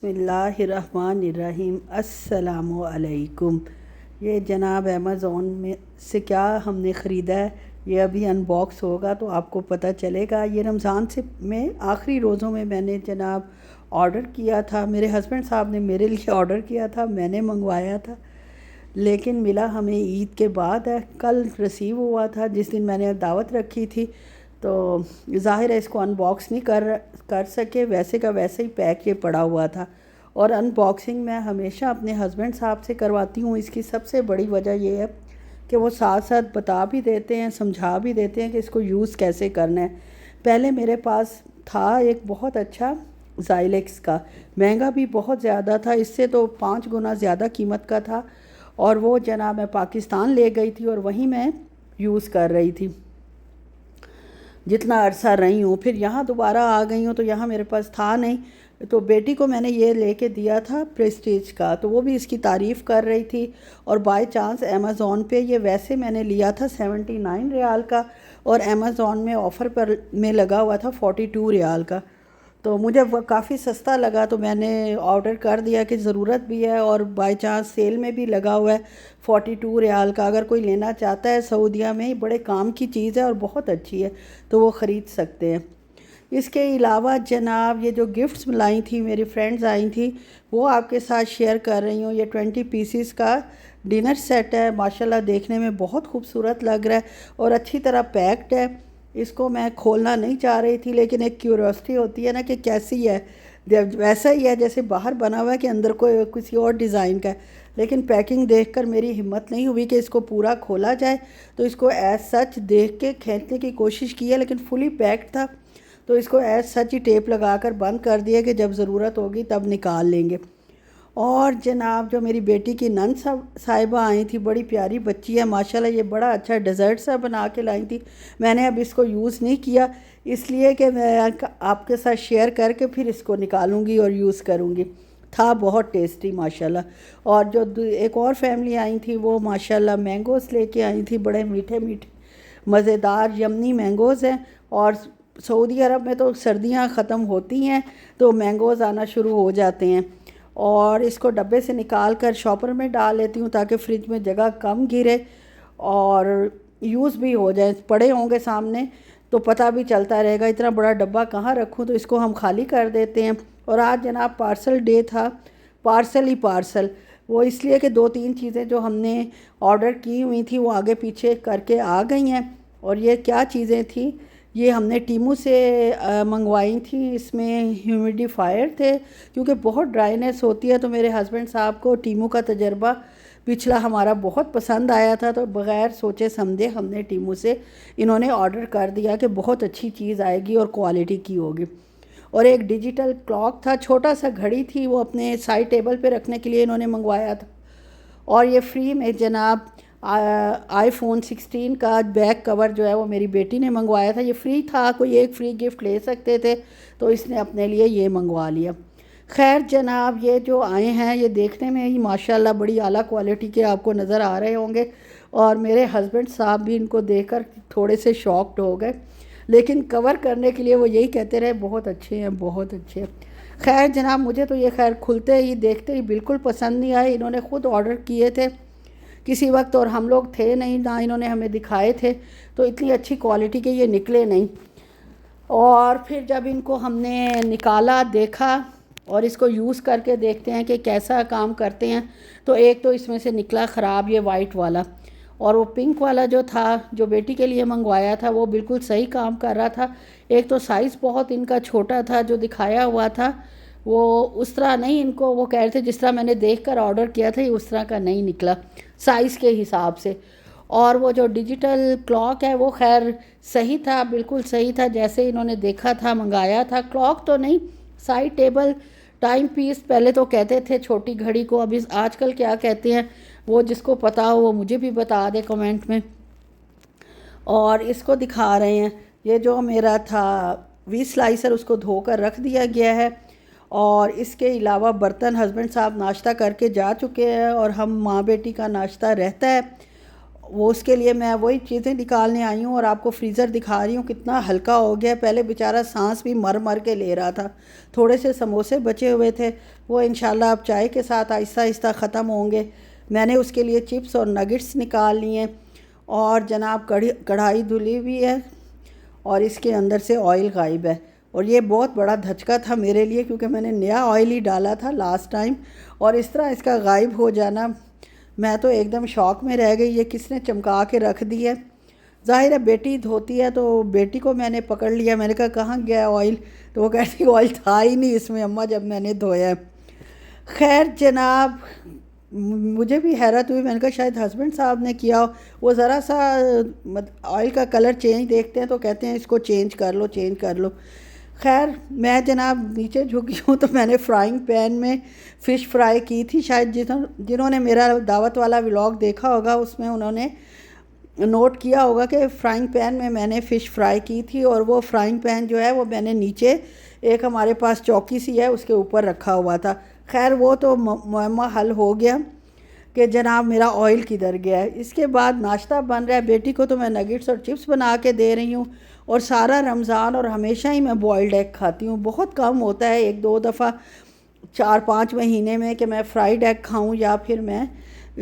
बिस्मिल्लाहिर्रहमानिर्रहीम अस्सलामुअलैकुम। ये जनाब अमेज़ोन में से क्या हमने ख़रीदा है, ये अभी अनबॉक्स होगा तो आपको पता चलेगा। ये रमज़ान से में आखिरी रोज़ों में मैंने जनाब ऑर्डर किया था। मेरे हस्बैंड साहब ने मेरे लिए ऑर्डर किया था, मैंने मंगवाया था, लेकिन मिला हमें ईद के बाद है। कल रिसीव हुआ था जिस दिन मैंने दावत रखी थी, तो ज़ाहिर है इसको अनबॉक्स नहीं कर सके, वैसे का वैसे ही पैक ये पड़ा हुआ था। और अनबॉक्सिंग मैं हमेशा अपने हस्बैंड साहब से करवाती हूँ। इसकी सबसे बड़ी वजह ये है कि वो साथ साथ बता भी देते हैं, समझा भी देते हैं कि इसको यूज़ कैसे करना है। पहले मेरे पास था एक बहुत अच्छा ज़ाइलेक्स का, महंगा भी बहुत ज़्यादा था, इससे तो 5 गुना ज़्यादा कीमत का था। और वो जनाब मैं पाकिस्तान ले गई थी और वहीं मैं यूज़ कर रही थी जितना अरसा रही हूँ। फिर यहाँ दोबारा आ गई हूँ तो यहाँ मेरे पास था नहीं, तो बेटी को मैंने ये लेके दिया था प्रेस्टीज का, तो वो भी इसकी तारीफ़ कर रही थी। और बाय चांस अमेज़ॉन पे ये वैसे मैंने लिया था 79 रियाल का, और अमेज़ॉन में ऑफ़र पर में लगा हुआ था 42 रियाल का। तो मुझे वो काफ़ी सस्ता लगा, तो मैंने ऑर्डर कर दिया कि ज़रूरत भी है और बाय चांस सेल में भी लगा हुआ है 42 रियाल का। अगर कोई लेना चाहता है, सऊदीया में ही बड़े काम की चीज़ है और बहुत अच्छी है, तो वो ख़रीद सकते हैं। इसके अलावा जनाब ये जो गिफ्ट्स लाई थी, मेरी फ्रेंड्स आई थी, वो आपके साथ शेयर कर रही हूँ। ये 20 पीसीस का डिनर सेट है, माशाल्लाह देखने में बहुत खूबसूरत लग रहा है और अच्छी तरह पैक्ड है। इसको मैं खोलना नहीं चाह रही थी, लेकिन एक क्यूरियोसिटी होती है ना कि कैसी है। वैसा ही है जैसे बाहर बना हुआ है कि अंदर कोई किसी और डिज़ाइन का है, लेकिन पैकिंग देखकर मेरी हिम्मत नहीं हुई कि इसको पूरा खोला जाए। तो इसको एज सच देख के खींचने की कोशिश की है, लेकिन फुली पैक्ड था, तो इसको एज सच ही टेप लगाकर बंद कर दिया कि जब ज़रूरत होगी तब निकाल लेंगे। और जनाब जो मेरी बेटी की नन साहिबा आई थी, बड़ी प्यारी बच्ची है माशाल्लाह, ये बड़ा अच्छा डेज़र्ट सा बना के लाई थी। मैंने अब इसको यूज़ नहीं किया, इसलिए कि मैं आपके साथ शेयर करके फिर इसको निकालूंगी और यूज़ करूंगी। था बहुत टेस्टी माशाल्लाह। और जो एक और फैमिली आई थी, वो माशाल्लाह मैंगोज़ लेके आई थी, बड़े मीठे मीठे मज़ेदार यमनी मैंगोज़ हैं। और सऊदी अरब में तो सर्दियाँ ख़त्म होती हैं तो मैंगोज़ आना शुरू हो जाते हैं। और इसको डब्बे से निकाल कर शॉपर में डाल लेती हूँ ताकि फ्रिज में जगह कम गिरे और यूज़ भी हो जाए। पड़े होंगे सामने तो पता भी चलता रहेगा, इतना बड़ा डब्बा कहाँ रखूँ, तो इसको हम खाली कर देते हैं। और आज जनाब पार्सल डे था, पार्सल ही पार्सल। वो इसलिए कि 2-3 चीज़ें जो हमने ऑर्डर की हुई थी वो आगे पीछे करके आ गई हैं। और ये क्या चीज़ें थी, ये हमने टीमू से मंगवाई थी। इसमें ह्यूमिडिफायर थे, क्योंकि बहुत ड्राइनेस होती है, तो मेरे हस्बैंड साहब को टीमू का तजर्बा पिछला हमारा बहुत पसंद आया था, तो बग़ैर सोचे समझे हमने टीमू से इन्होंने ऑर्डर कर दिया कि बहुत अच्छी चीज़ आएगी और क्वालिटी की होगी। और एक डिजिटल क्लॉक था, छोटा सा घड़ी थी, वो अपने साइड टेबल पे रखने के लिए इन्होंने मंगवाया था। और ये फ्री में जनाब आईफोन 16 का बैक कवर जो है वो मेरी बेटी ने मंगवाया था, ये फ्री था, कोई एक फ्री गिफ्ट ले सकते थे, तो इसने अपने लिए ये मंगवा लिया। खैर जनाब ये जो आए हैं ये देखने में ही माशाल्लाह बड़ी आला क्वालिटी के आपको नज़र आ रहे होंगे, और मेरे हस्बैंड साहब भी इनको देखकर थोड़े से शॉक्ड हो गए, लेकिन कवर करने के लिए वो यही कहते रहे बहुत अच्छे हैं, बहुत अच्छे हैं। खैर जनाब मुझे तो ये खैर खुलते ही देखते ही बिल्कुल पसंद नहीं आए। इन्होंने ख़ुद ऑर्डर किए थे किसी वक्त और हम लोग थे नहीं, ना इन्होंने हमें दिखाए थे, तो इतनी अच्छी क्वालिटी के ये निकले नहीं। और फिर जब इनको हमने निकाला, देखा और इसको यूज़ करके देखते हैं कि कैसा काम करते हैं, तो एक तो इसमें से निकला ख़राब ये वाइट वाला, और वो पिंक वाला जो था जो बेटी के लिए मंगवाया था वो बिल्कुल सही काम कर रहा था। एक तो साइज़ बहुत इनका छोटा था, जो दिखाया हुआ था वो उस तरह नहीं, इनको वो कह रहे थे जिस तरह मैंने देखकर ऑर्डर किया था ये उस तरह का नहीं निकला साइज़ के हिसाब से। और वो जो डिजिटल क्लॉक है वो खैर सही था, बिल्कुल सही था जैसे इन्होंने देखा था मंगाया था। क्लॉक तो नहीं, साइड टेबल टाइम पीस पहले तो कहते थे छोटी घड़ी को, अभी आजकल क्या कहते हैं वो जिसको पता हो वो मुझे भी बता दे कमेंट में। और इसको दिखा रहे हैं, ये जो मेरा था वी स्लाइसर उसको धोकर रख दिया गया है। और इसके अलावा बर्तन हस्बैंड साहब नाश्ता करके जा चुके हैं और हम माँ बेटी का नाश्ता रहता है। वो उसके लिए मैं वही चीज़ें निकालने आई हूँ और आपको फ्रीज़र दिखा रही हूँ कितना हल्का हो गया। पहले बेचारा सांस भी मर मर के ले रहा था। थोड़े से समोसे बचे हुए थे, वो इंशाल्लाह अब चाय के साथ आहिस्ता आहिस्ता ख़त्म होंगे। मैंने उसके लिए चिप्स और नगेट्स निकाल लिए और जनाब कढ़ाई धुली हुई है और इसके अंदर से ऑयल गायब है। और ये बहुत बड़ा धचका था मेरे लिए, क्योंकि मैंने नया ऑयल ही डाला था लास्ट टाइम, और इस तरह इसका गायब हो जाना, मैं तो एकदम शॉक में रह गई। ये किसने चमका के रख दी है? ज़ाहिर है बेटी धोती है, तो बेटी को मैंने पकड़ लिया। मैंने कहा कहाँ गया ऑयल? तो वो कहती ऑयल था ही नहीं इसमें अम्मा जब मैंने धोया है। खैर जनाब, मुझे भी हैरत हुई। मैंने कहा शायद हस्बैंड साहब ने किया हो। वो ज़रा सा ऑयल का कलर चेंज देखते हैं तो कहते हैं इसको चेंज कर लो, चेंज कर लो। खैर मैं जनाब नीचे झुकी हूँ तो मैंने फ्राइंग पैन में फ़िश फ्राई की थी। शायद जिन्होंने मेरा दावत वाला व्लॉग देखा होगा उसमें उन्होंने नोट किया होगा कि फ्राइंग पैन में मैंने फ़िश फ्राई की थी। और वो फ्राइंग पैन जो है वो मैंने नीचे एक हमारे पास चौकी सी है उसके ऊपर रखा हुआ था। खैर वो तो मुअम्मा हल हो गया कि जनाब मेरा ऑयल किधर गया है। इसके बाद नाश्ता बन रहा है। बेटी को तो मैं नगेट्स और चिप्स बना के दे रही हूँ। और सारा रमज़ान और हमेशा ही मैं बॉयल्ड एग खाती हूँ। बहुत कम होता है, एक दो दफ़ा 4-5 महीने में कि मैं फ्राइड एग खाऊँ या फिर मैं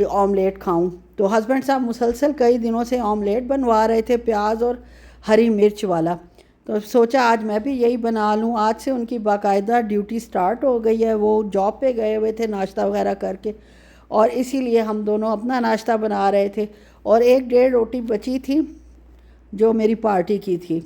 ऑमलेट खाऊँ। तो हस्बैंड साहब मुसलसल कई दिनों से ऑमलेट बनवा रहे थे, प्याज और हरी मिर्च वाला। तो सोचा आज मैं भी यही बना लूँ। आज से उनकी बाकायदा ड्यूटी स्टार्ट हो गई है। वो जॉब पे गए हुए थे नाश्ता वगैरह करके, और इसीलिए हम दोनों अपना नाश्ता बना रहे थे। और 1-1.5 रोटी बची थी जो मेरी पार्टी की थी,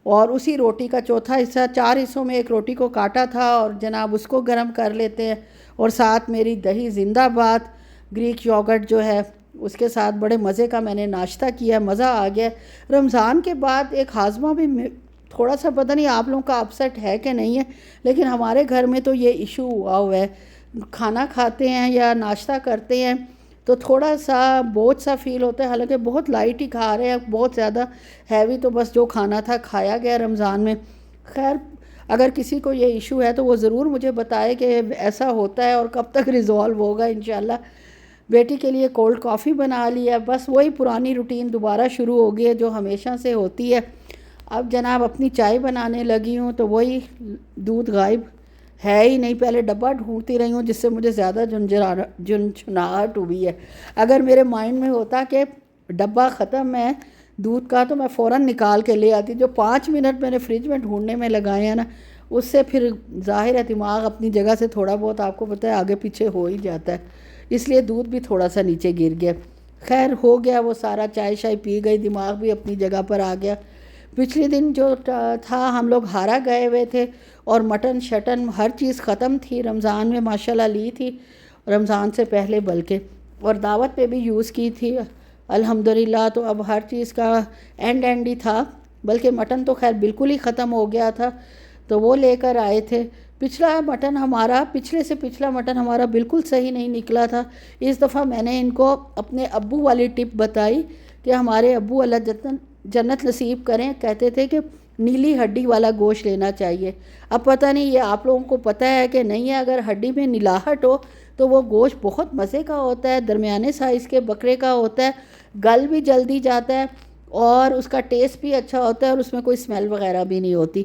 और उसी रोटी का चौथा हिस्सा, 4 हिस्सों में एक रोटी को काटा था और जनाब उसको गर्म कर लेते हैं। और साथ मेरी दही जिंदाबाद ग्रीक योगर्ट जो है उसके साथ बड़े मज़े का मैंने नाश्ता किया, मज़ा आ गया। रमज़ान के बाद एक हाजमा भी थोड़ा सा, पता नहीं आप लोगों का अपसेट है कि नहीं है, लेकिन हमारे घर में तो ये इशू हुआ है। खाना खाते हैं या नाश्ता करते हैं तो थोड़ा सा बोझ सा फील होता है। हालांकि बहुत लाइट ही खा रहे हैं, बहुत ज़्यादा हैवी तो बस जो खाना था खाया गया रमज़ान में। खैर अगर किसी को ये इशू है तो वो ज़रूर मुझे बताए कि ऐसा होता है और कब तक रिज़ॉल्व होगा इंशाल्लाह। बेटी के लिए कोल्ड कॉफ़ी बना लिया। बस वही पुरानी रूटीन दोबारा शुरू हो गई है जो हमेशा से होती है। अब जनाब अपनी चाय बनाने लगी हूँ तो वही दूध गायब है ही नहीं। पहले डब्बा ढूंढती रही हूँ जिससे मुझे ज़्यादा झुंझुनाहट हुई है। अगर मेरे माइंड में होता कि डब्बा ख़त्म है दूध का तो मैं फ़ौरन निकाल के ले आती। जो 5 मिनट मैंने फ्रिज में ढूंढने में लगाए हैं ना, उससे फिर ज़ाहिर है दिमाग अपनी जगह से थोड़ा बहुत आपको पता है आगे पीछे हो ही जाता है, इसलिए दूध भी थोड़ा सा नीचे गिर गया। खैर हो गया वो सारा, चाय शाय पी गई, दिमाग भी अपनी जगह पर आ गया। पिछले दिन जो था हम लोग हारा गए हुए थे और मटन शटन हर चीज़ ख़त्म थी। रमज़ान में माशाल्लाह ली थी, रमज़ान से पहले बल्कि, और दावत पे भी यूज़ की थी अल्हम्दुलिल्लाह। तो अब हर चीज़ का एंड ही था, बल्कि मटन तो खैर बिल्कुल ही ख़त्म हो गया था तो वो लेकर आए थे। पिछले से पिछला मटन हमारा बिल्कुल सही नहीं निकला था। इस दफ़ा मैंने इनको अपने अब्बू वाली टिप बताई कि हमारे अब्बू अल्लाह जन्नत नसीब करें, कहते थे कि नीली हड्डी वाला गोश्त लेना चाहिए। अब पता नहीं ये आप लोगों को पता है कि नहीं है। अगर हड्डी में नीलाहट हो तो वो गोश्त बहुत मज़े का होता है, दरमियाने साइज़ के बकरे का होता है, गल भी जल्दी जाता है और उसका टेस्ट भी अच्छा होता है और उसमें कोई स्मेल वगैरह भी नहीं होती।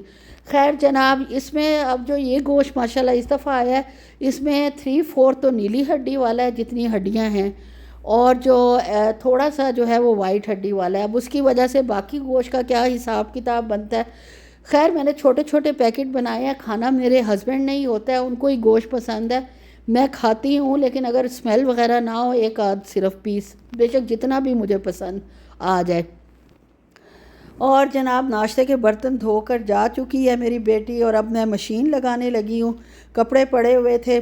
खैर जनाब इसमें अब जो ये गोश्त माशाल्लाह इस दफ़ा आया है, इसमें 3/4 तो नीली हड्डी वाला है जितनी हड्डियां हैं, और जो थोड़ा सा जो है वो वाइट हड्डी वाला है। अब उसकी वजह से बाकी गोश्त का क्या हिसाब किताब बनता है। खैर मैंने छोटे छोटे पैकेट बनाए हैं। खाना मेरे हस्बैंड नहीं होता है, उनको ही गोश्त पसंद है, मैं खाती हूँ, लेकिन अगर स्मेल वगैरह ना हो एक आध सिर्फ पीस, बेशक जितना भी मुझे पसंद आ जाए। और जनाब नाश्ते के बर्तन धोकर जा चुकी है मेरी बेटी और अब मैं मशीन लगाने लगी हूँ। कपड़े पड़े हुए थे।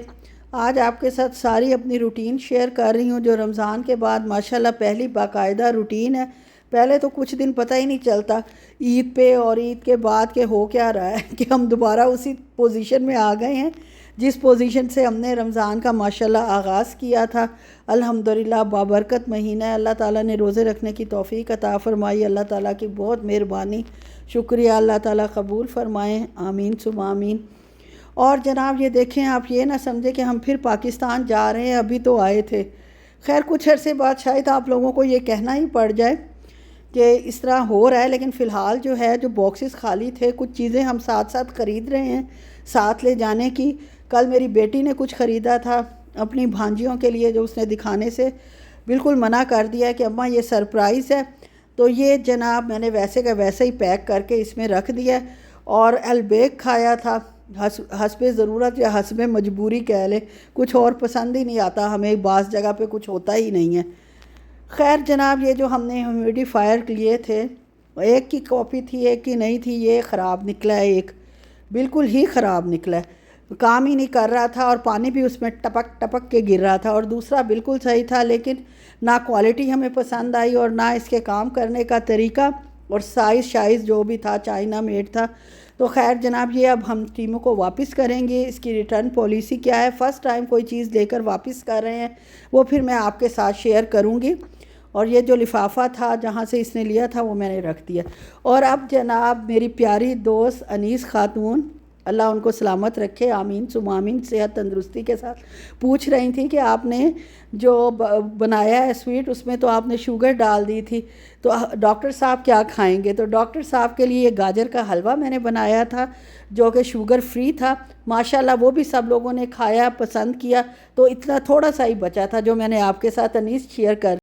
आज आपके साथ सारी अपनी रूटीन शेयर कर रही हूँ जो रमज़ान के बाद माशाल्लाह पहली बाकायदा रूटीन है। पहले तो कुछ दिन पता ही नहीं चलता ईद पे और ईद के बाद के हो क्या रहा है कि हम दोबारा उसी पोजीशन में आ गए हैं जिस पोजीशन से हमने रमज़ान का माशाल्लाह आगाज़ किया था। अल्हम्दुलिल्लाह बाबरकत महीना है, अल्लाह ताला ने रोज़े रखने की तौफ़ीक अता फ़रमाई। अल्लाह ताला की बहुत मेहरबानी, शुक्रिया, अल्लाह ताला कबूल फ़रमाएँ, आमीन सुम आमीन। और जनाब ये देखें, आप ये ना समझे कि हम फिर पाकिस्तान जा रहे हैं, अभी तो आए थे। खैर कुछ अरसे बाद शायद आप लोगों को ये कहना ही पड़ जाए कि इस तरह हो रहा है, लेकिन फ़िलहाल जो है जो बॉक्सेस खाली थे, कुछ चीज़ें हम साथ साथ ख़रीद रहे हैं साथ ले जाने की। कल मेरी बेटी ने कुछ ख़रीदा था अपनी भांजियों के लिए, जो उसने दिखाने से बिल्कुल मना कर दिया कि अम्मा ये सरप्राइज़ है। तो ये जनाब मैंने वैसे का वैसे ही पैक करके इसमें रख दिया। और अलबेक खाया था हस्बे ज़रूरत या हस्बे मजबूरी कह लें, कुछ और पसंद ही नहीं आता हमें, बाज़ जगह पे कुछ होता ही नहीं है। खैर जनाब ये जो हमने ह्यूमिडिफायर लिए थे, एक की कॉपी थी एक की नहीं थी, ये ख़राब निकला है, एक बिल्कुल ही ख़राब निकला है, काम ही नहीं कर रहा था और पानी भी उसमें टपक टपक के गिर रहा था। और दूसरा बिल्कुल सही था, लेकिन ना क्वालिटी हमें पसंद आई और ना इसके काम करने का तरीका, और साइज़ जो भी था चाइना मेड था। तो खैर जनाब ये अब हम टीमों को वापस करेंगे। इसकी रिटर्न पॉलिसी क्या है, फ़र्स्ट टाइम कोई चीज़ लेकर वापस कर रहे हैं, वो फिर मैं आपके साथ शेयर करूँगी। और ये जो लिफाफा था जहाँ से इसने लिया था वो मैंने रख दिया। और अब जनाब मेरी प्यारी दोस्त अनीस खातून, अल्लाह उनको सलामत रखे, आमीन सुम आमीन, सेहत तंदुरुस्ती के साथ, पूछ रही थी कि आपने जो बनाया है स्वीट उसमें तो आपने शुगर डाल दी थी, तो डॉक्टर साहब क्या खाएंगे। तो डॉक्टर साहब के लिए ये गाजर का हलवा मैंने बनाया था जो कि शुगर फ्री था। माशाल्लाह वो भी सब लोगों ने खाया, पसंद किया। तो इतना थोड़ा सा ही बचा था जो मैंने आपके साथ अनीस शेयर कर